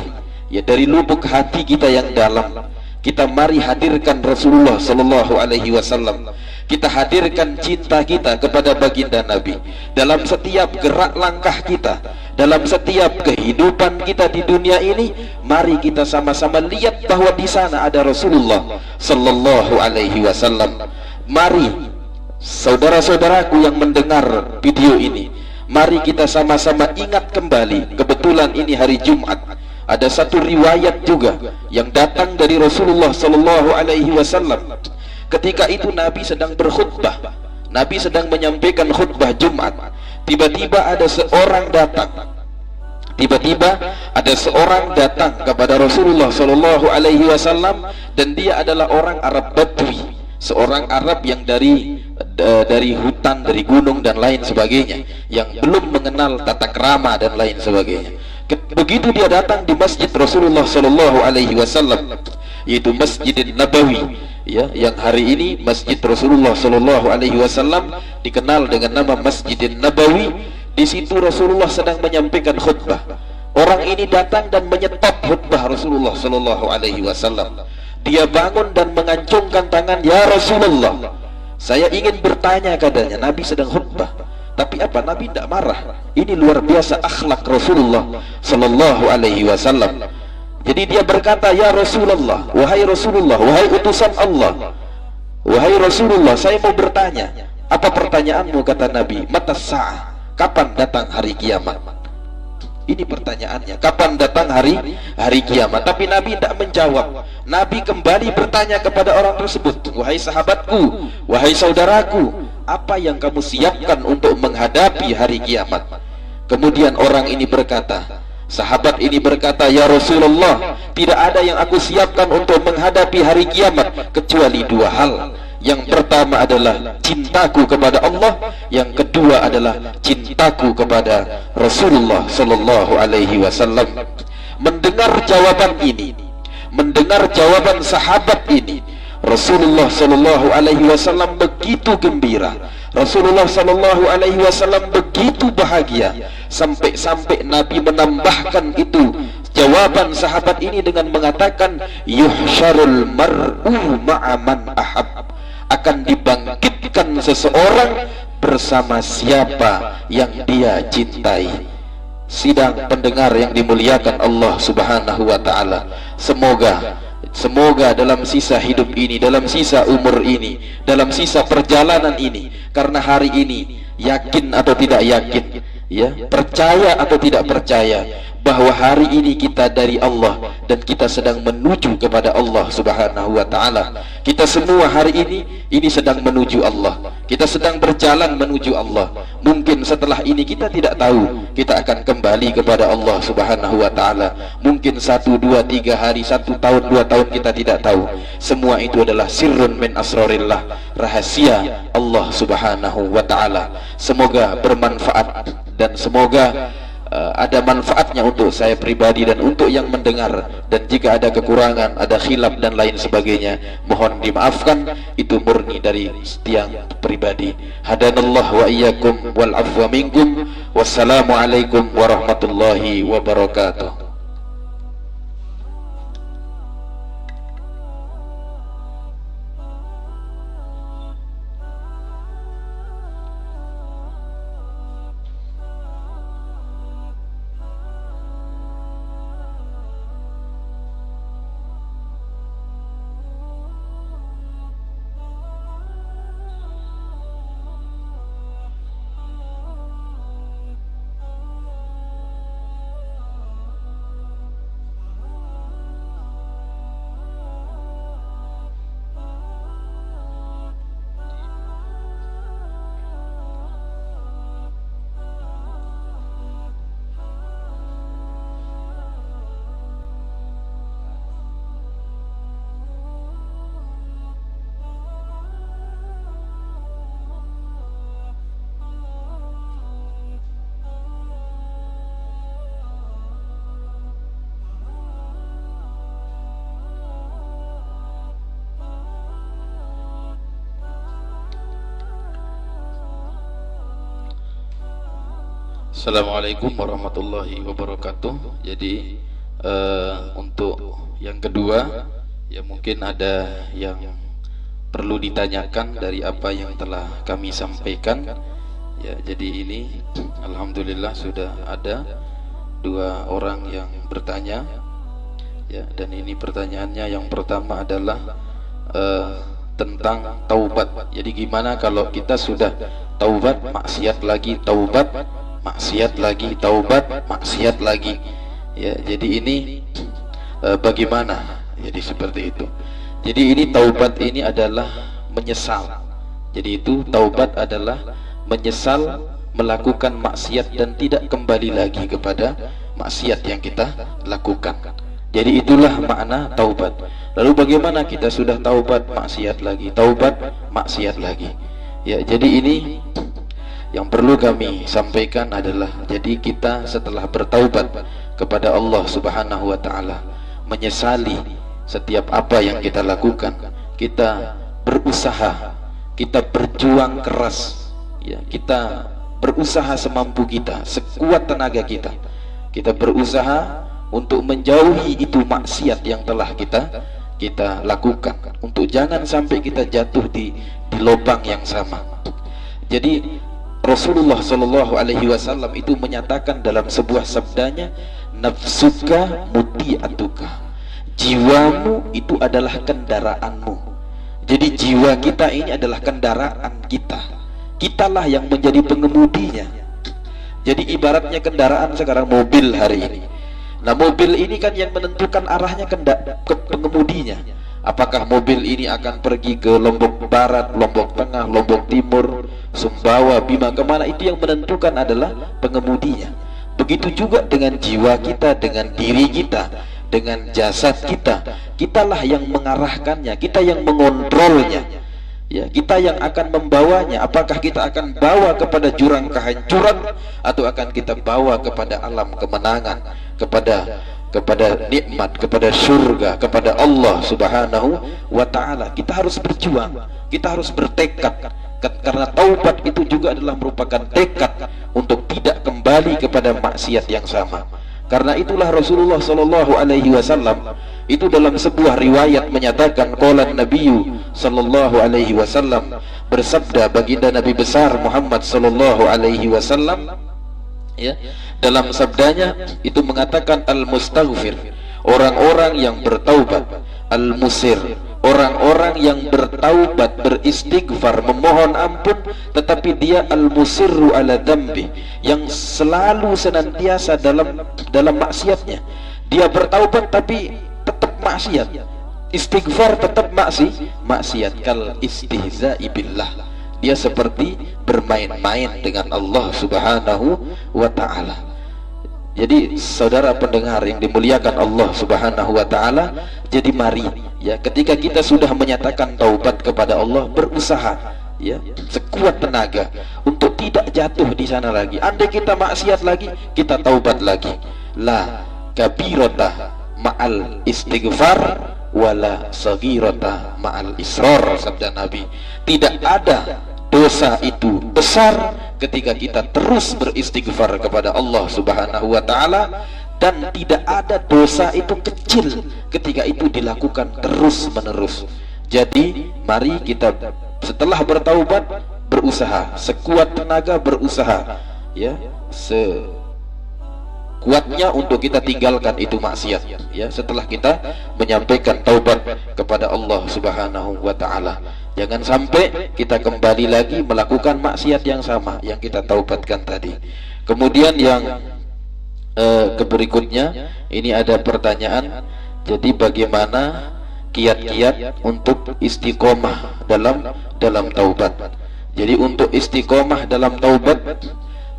ya, dari lubuk hati kita yang dalam, kita mari hadirkan Rasulullah Sallallahu Alaihi Wasallam. Kita hadirkan cinta kita kepada baginda Nabi dalam setiap gerak langkah kita, dalam setiap kehidupan kita di dunia ini. Mari kita sama-sama lihat bahwa di sana ada Rasulullah Sallallahu Alaihi Wasallam. Mari saudara-saudaraku yang mendengar video ini, mari kita sama-sama ingat kembali. Kebetulan ini hari Jumat, ada satu riwayat juga yang datang dari Rasulullah Sallallahu Alaihi Wasallam. Ketika itu Nabi sedang berkhutbah, Nabi sedang menyampaikan khutbah Jumat. Tiba-tiba ada seorang datang, kepada Rasulullah Sallallahu Alaihi Wasallam, dan dia adalah orang Arab Badui, seorang Arab yang dari hutan, dari gunung dan lain sebagainya, yang belum mengenal tata krama dan lain sebagainya. Begitu dia datang di masjid Rasulullah Sallallahu Alaihi Wasallam, yaitu Masjidin Nabawi, ya, yang hari ini Masjid Rasulullah Sallallahu Alaihi Wasallam dikenal dengan nama Masjidin Nabawi. Di situ Rasulullah sedang menyampaikan khutbah. Orang ini datang dan menyetop khutbah Rasulullah Sallallahu Alaihi Wasallam. Dia bangun dan mengacungkan tangan, "Ya Rasulullah, saya ingin bertanya," katanya. Nabi sedang khutbah. Tapi apa? Nabi tidak marah. Ini luar biasa akhlak Rasulullah sallallahu alaihi wasallam. Jadi dia berkata, "Ya Rasulullah, wahai Rasulullah, wahai utusan Allah, wahai Rasulullah, saya mau bertanya." "Apa pertanyaanmu?" kata Nabi. "Matas sa'ah, kapan datang hari kiamat?" Ini pertanyaannya, kapan datang hari kiamat. Tapi Nabi tidak menjawab. Nabi kembali bertanya kepada orang tersebut, "Wahai sahabatku, wahai saudaraku, apa yang kamu siapkan untuk menghadapi hari kiamat?" Kemudian orang ini berkata, sahabat ini berkata, "Ya Rasulullah, tidak ada yang aku siapkan untuk menghadapi hari kiamat kecuali dua hal. Yang pertama adalah cintaku kepada Allah, yang kedua adalah cintaku kepada Rasulullah sallallahu alaihi wasallam." Mendengar jawaban ini, mendengar jawaban sahabat ini, Rasulullah sallallahu alaihi wasallam begitu gembira. Rasulullah sallallahu alaihi wasallam begitu bahagia, sampai-sampai Nabi menambahkan itu jawaban sahabat ini dengan mengatakan, "Yuhsyarul mar'u ma'a man ahab." Akan dibangkitkan seseorang bersama siapa yang dia cintai. Sidang pendengar yang dimuliakan Allah subhanahu wa ta'ala, semoga dalam sisa hidup ini, dalam sisa umur ini, dalam sisa perjalanan ini, karena hari ini yakin atau tidak yakin, ya, percaya atau tidak percaya, bahwa hari ini kita dari Allah dan kita sedang menuju kepada Allah subhanahu wa ta'ala. Kita semua hari ini sedang menuju Allah. Kita sedang berjalan menuju Allah. Mungkin setelah ini kita tidak tahu kita akan kembali kepada Allah subhanahu wa ta'ala. Mungkin 1, 2, 3 hari, 1 tahun, 2 tahun, kita tidak tahu. Semua itu adalah sirrun min asrarillah, rahasia Allah subhanahu wa ta'ala. Semoga bermanfaat dan semoga ada manfaatnya untuk saya pribadi dan untuk yang mendengar. Dan jika ada kekurangan, ada khilaf dan lain sebagainya, mohon dimaafkan. Itu murni dari setiap pribadi. Hadanallah wa iyyakum wal afwa minkum. Wassalamualaikum warahmatullahi wabarakatuh. Assalamualaikum warahmatullahi wabarakatuh. Jadi untuk yang kedua, ya mungkin ada yang perlu ditanyakan dari apa yang telah kami sampaikan. Ya, jadi ini alhamdulillah sudah ada 2 orang yang bertanya. Ya, dan ini pertanyaannya yang pertama adalah tentang taubat. Jadi gimana kalau kita sudah taubat, maksiat lagi, taubat, maksiat lagi, taubat, maksiat lagi. Ya, jadi ini bagaimana? Jadi seperti itu. Jadi ini taubat ini adalah menyesal. Jadi itu taubat adalah menyesal melakukan maksiat dan tidak kembali lagi kepada maksiat yang kita lakukan. Jadi itulah makna taubat. Lalu bagaimana kita sudah taubat, maksiat lagi, taubat, maksiat lagi. Ya, jadi ini yang perlu kami sampaikan adalah, jadi kita setelah bertaubat kepada Allah subhanahu wa ta'ala, menyesali setiap apa yang kita lakukan, kita berusaha, kita berjuang keras, ya, kita berusaha semampu kita, sekuat tenaga kita, kita berusaha untuk menjauhi itu maksiat yang telah kita kita lakukan untuk jangan sampai kita jatuh di lubang yang sama. Jadi Rasulullah Shallallahu Alaihi Wasallam itu menyatakan dalam sebuah sabdanya, nafsuka muti'atuka, jiwamu itu adalah kendaraanmu. Jadi jiwa kita ini adalah kendaraan kita, kitalah yang menjadi pengemudinya. Jadi ibaratnya kendaraan sekarang, mobil hari ini. Nah, mobil ini kan yang menentukan arahnya ke pengemudinya. Apakah mobil ini akan pergi ke Lombok Barat, Lombok Tengah, Lombok Timur, Sumbawa, Bima, kemana, itu yang menentukan adalah pengemudinya. Begitu juga dengan jiwa kita, dengan diri kita, dengan jasad kita. Kitalah yang mengarahkannya, kita yang mengontrolnya, ya, kita yang akan membawanya. Apakah kita akan bawa kepada jurang kehancuran atau akan kita bawa kepada alam kemenangan, kepada nikmat, kepada surga, kepada Allah Subhanahu wa ta'ala. Kita harus berjuang, kita harus bertekad, karena taubat itu juga adalah merupakan tekad untuk tidak kembali kepada maksiat yang sama. Karena itulah Rasulullah Shallallahu Alaihi Wasallam itu dalam sebuah riwayat menyatakan, qala Nabiyyu Shallallahu Alaihi Wasallam, bersabda baginda Nabi besar Muhammad Shallallahu Alaihi Wasallam, ya, dalam sabdanya itu mengatakan, al-mustaghfir, orang-orang yang bertaubat, al-musir, orang-orang yang bertaubat, beristighfar, memohon ampun, tetapi dia al-musirru ala dambi, yang selalu senantiasa dalam maksiatnya. Dia bertaubat tapi tetap maksiat, istighfar tetap maksiat, kal istihza'i billah, dia seperti bermain-main dengan Allah Subhanahu wa ta'ala. Jadi saudara pendengar yang dimuliakan Allah Subhanahu wa ta'ala, jadi mari, ya, ketika kita sudah menyatakan taubat kepada Allah, berusaha, ya, sekuat tenaga untuk tidak jatuh di sana lagi. Andai kita maksiat lagi, kita taubat lagi. La kabirata ma'al istighfar wala saghirata ma'al israr, sabda Nabi. Tidak ada dosa itu besar ketika kita terus beristighfar kepada Allah Subhanahu wa ta'ala, dan tidak ada dosa itu kecil ketika itu dilakukan terus menerus. Jadi mari kita setelah bertaubat berusaha sekuat tenaga, berusaha, ya, kuatnya untuk kita tinggalkan itu maksiat, ya, setelah kita menyampaikan taubat kepada Allah Subhanahu wa ta'ala. Jangan sampai kita kembali lagi melakukan maksiat yang sama yang kita taubatkan tadi. Kemudian yang berikutnya ini ada pertanyaan, jadi bagaimana kiat-kiat untuk istiqomah dalam taubat. Jadi untuk istiqomah dalam taubat,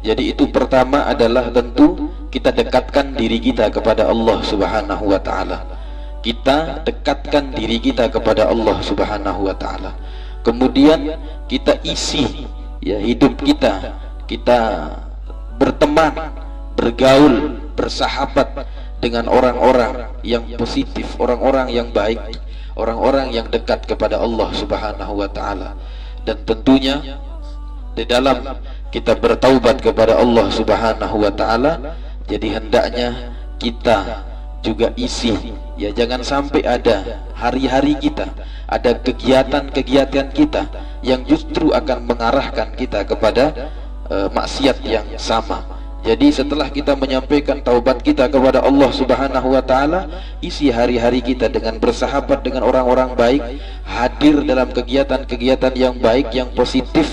jadi itu pertama adalah tentu kita dekatkan diri kita kepada Allah Subhanahu wa ta'ala. Kita dekatkan diri kita kepada Allah Subhanahu wa ta'ala. Kemudian kita isi, ya, hidup kita berteman, bergaul, bersahabat dengan orang-orang yang positif, orang-orang yang baik, orang-orang yang dekat kepada Allah Subhanahu wa ta'ala. Dan tentunya di dalam kita bertaubat kepada Allah Subhanahu wa ta'ala, jadi hendaknya kita juga isi, ya, jangan sampai ada hari-hari kita, ada kegiatan-kegiatan kita yang justru akan mengarahkan kita kepada maksiat yang sama. Jadi setelah kita menyampaikan taubat kita kepada Allah Subhanahu wa ta'ala, isi hari-hari kita dengan bersahabat dengan orang-orang baik, hadir dalam kegiatan-kegiatan yang baik, yang positif,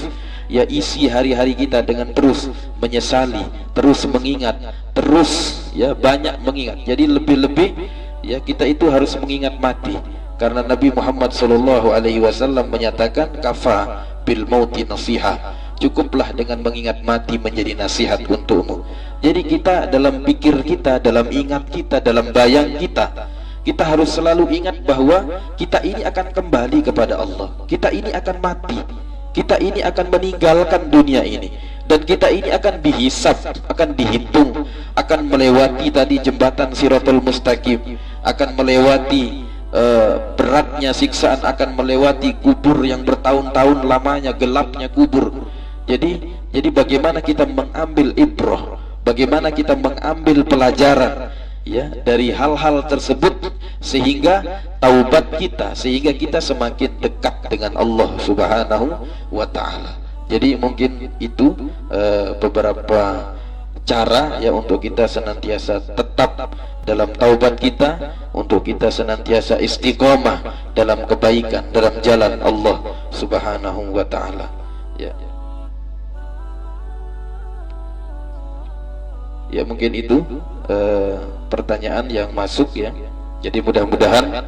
ya, isi hari-hari kita dengan terus menyesali, terus mengingat, terus, ya, banyak mengingat. Jadi lebih-lebih, ya, kita itu harus mengingat mati, karena Nabi Muhammad SAW menyatakan, kafa bil mauti nasihah, cukuplah dengan mengingat mati menjadi nasihat untukmu. Jadi kita dalam pikir kita, dalam ingat kita, dalam bayang kita, kita harus selalu ingat bahwa kita ini akan kembali kepada Allah, kita ini akan mati, kita ini akan meninggalkan dunia ini, dan kita ini akan dihisab, akan dihitung, akan melewati tadi jembatan Siratul Mustaqim, akan melewati beratnya siksaan, akan melewati kubur yang bertahun-tahun lamanya, gelapnya kubur. Jadi bagaimana kita mengambil ibrah, bagaimana kita mengambil pelajaran, ya dari hal-hal tersebut, sehingga taubat kita, sehingga kita semakin dekat dengan Allah Subhanahu wa taala. Jadi mungkin itu beberapa cara ya untuk kita senantiasa tetap dalam taubat kita, untuk kita senantiasa istiqomah dalam kebaikan, dalam jalan Allah Subhanahu wa taala. Ya. Ya mungkin itu pertanyaan yang masuk ya. Jadi mudah-mudahan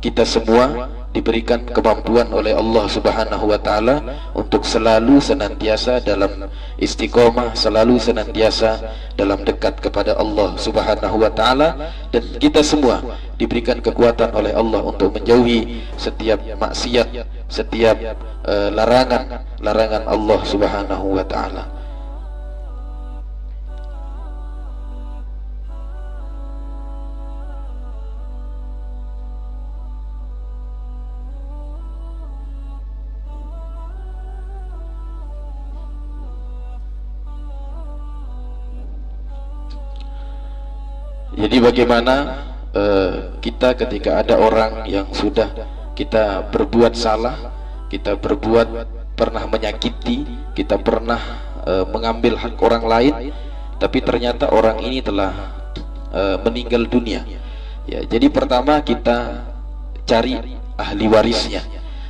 kita semua diberikan kemampuan oleh Allah Subhanahu wa taala untuk selalu senantiasa dalam istiqomah, selalu senantiasa dalam dekat kepada Allah Subhanahu wa taala, dan kita semua diberikan kekuatan oleh Allah untuk menjauhi setiap maksiat, setiap larangan Allah Subhanahu wa taala. Jadi bagaimana kita ketika ada orang yang sudah kita berbuat salah, kita pernah menyakiti, kita pernah mengambil hak orang lain, tapi ternyata orang ini telah meninggal dunia. Ya, jadi pertama kita cari ahli warisnya.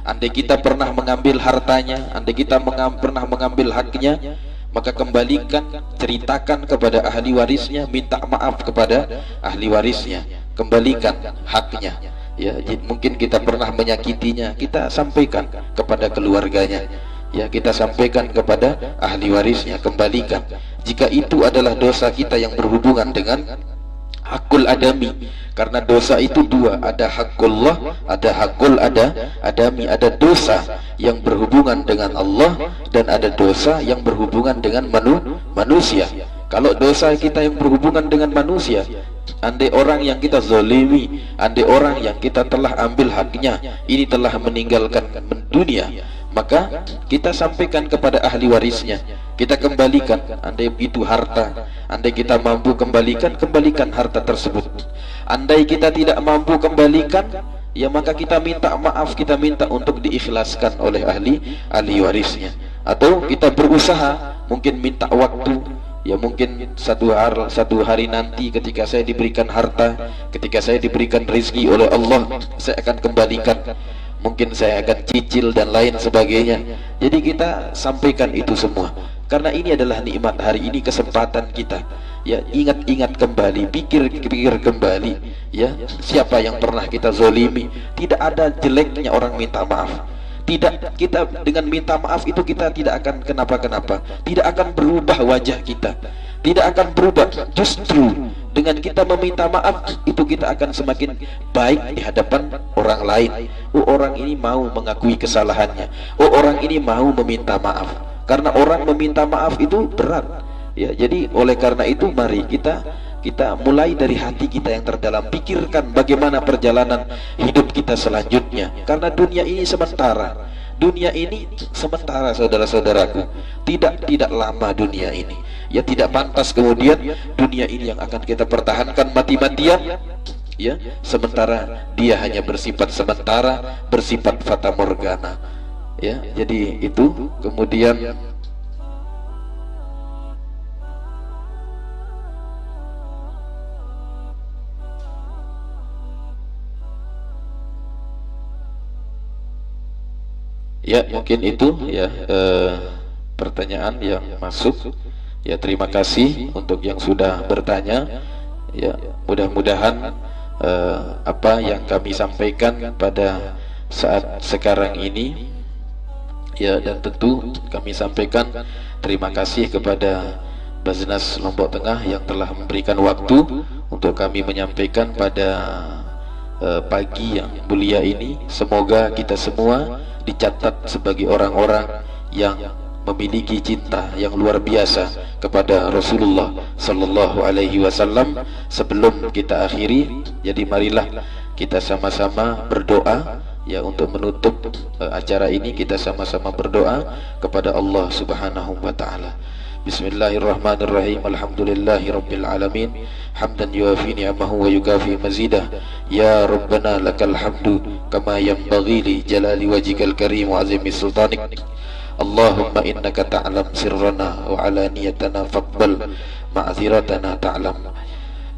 Andai kita pernah mengambil hartanya, andai kita pernah mengambil haknya, maka kembalikan, ceritakan kepada ahli warisnya, minta maaf kepada ahli warisnya, kembalikan haknya. Ya, mungkin kita pernah menyakitinya, kita sampaikan kepada keluarganya. Ya, kita sampaikan kepada ahli warisnya, kembalikan. Jika itu adalah dosa kita yang berhubungan dengan hakul adami, karena dosa itu dua, ada hakullah, ada hakul adami. Ada dosa yang berhubungan dengan Allah dan ada dosa yang berhubungan dengan manusia. Kalau dosa kita yang berhubungan dengan manusia, andai orang yang kita zalimi, andai orang yang kita telah ambil haknya, ini telah meninggalkan dunia, maka kita sampaikan kepada ahli warisnya, kita kembalikan. Andai itu harta, andai kita mampu kembalikan harta tersebut. Andai kita tidak mampu kembalikan, ya maka kita minta maaf, kita minta untuk diikhlaskan oleh ahli warisnya. Atau kita berusaha, mungkin minta waktu, ya mungkin satu hari nanti ketika saya diberikan harta, ketika saya diberikan rezeki oleh Allah, saya akan kembalikan, mungkin saya akan cicil dan lain sebagainya. Jadi kita sampaikan itu semua, karena ini adalah nikmat hari ini, kesempatan kita. Ya, ingat-ingat kembali, pikir-pikir kembali, ya, siapa yang pernah kita zolimi. Tidak ada jeleknya orang minta maaf. Tidak, kita dengan minta maaf itu kita tidak akan kenapa-kenapa, tidak akan berubah wajah kita, tidak akan berubah. Justru dengan kita meminta maaf itu kita akan semakin baik di hadapan orang lain. Oh, orang ini mau mengakui kesalahannya, oh orang ini mau meminta maaf. Karena orang meminta maaf itu berat. Ya, jadi oleh karena itu mari kita mulai dari hati kita yang terdalam, pikirkan bagaimana perjalanan hidup kita selanjutnya. Karena dunia ini sementara. Dunia ini sementara, saudara-saudaraku. Tidak lama dunia ini. Ya, tidak pantas kemudian dunia ini yang akan kita pertahankan mati-matian. Ya, sementara dia hanya bersifat sementara, bersifat fata morgana. Ya, jadi itu. Kemudian ya mungkin itu ya pertanyaan yang masuk. Ya, terima kasih untuk yang sudah bertanya. Ya, mudah-mudahan apa yang kami sampaikan pada saat sekarang ini, ya, dan tentu kami sampaikan terima kasih kepada Basnas Lombok Tengah yang telah memberikan waktu untuk kami menyampaikan pada pagi yang mulia ini. Semoga kita semua dicatat sebagai orang-orang yang memiliki cinta yang luar biasa kepada Rasulullah Sallallahu Alaihi Wasallam. Sebelum kita akhiri, jadi marilah kita sama-sama berdoa. Ya, untuk menutup acara ini kita sama-sama berdoa kepada Allah Subhanahu wa taala. Bismillahirrahmanirrahim. Alhamdulillahi rabbil alamin. Hamdan yuafi ni'amahu wa yukafi mazidah. Ya Rabbana lakal hamdu kama yanbaghi li jalali wajhikal karim wa azimi sultanik. Allahumma innaka ta'lam sirrana wa alaniyatana faqbal ma'ziratana ta'lam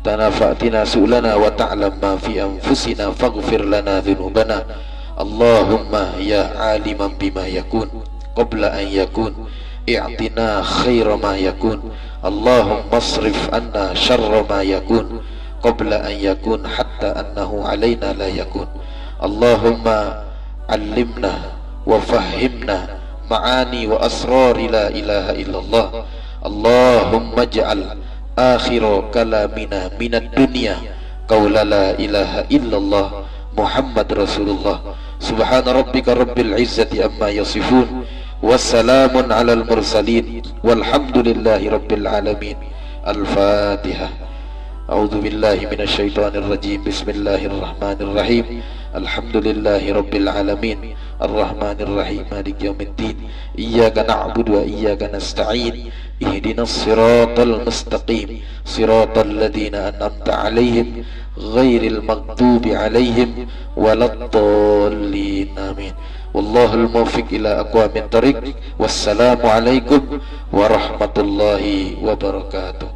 tanafa'tina su'lana wa ta'lam ma fi anfusina faghfir lana dhunubana. Allahumma ya aliman bima yakun qabla an yakun i'tina khaira ma yakun. Allahumma asrif anna syarra ma yakun qabla an yakun hatta annahu alaina la yakun. Allahumma allimna wa fahimna ma'ani wa asrari la ilaha illallah. Allahumma ij'al akhira kalamina minad dunya qawla la ilaha illallah Muhammad Rasulullah. Subhana rabbika rabbil izzati amma yasifun, wassalamun alal mursalin, walhamdulillahi rabbil alamin. Al-Fatihah. A'udzu billahi minasy syaithanir rajim. Bismillahirrahmanirrahim. Alhamdulillahi rabbil alamin. Ar-Rahmanir Rahim. Maliki yaumiddin. Iyyaka na'budu wa iyyaka nasta'in. Ihdinas siratal mustaqim. Siratal ladzina an'amta 'alaihim ghairil maghdubi 'alaihim waladdallin. Amin. Wallahul muwaffiq ila aqwamit thariq. Wassalamu alaikum warahmatullahi wabarakatuh.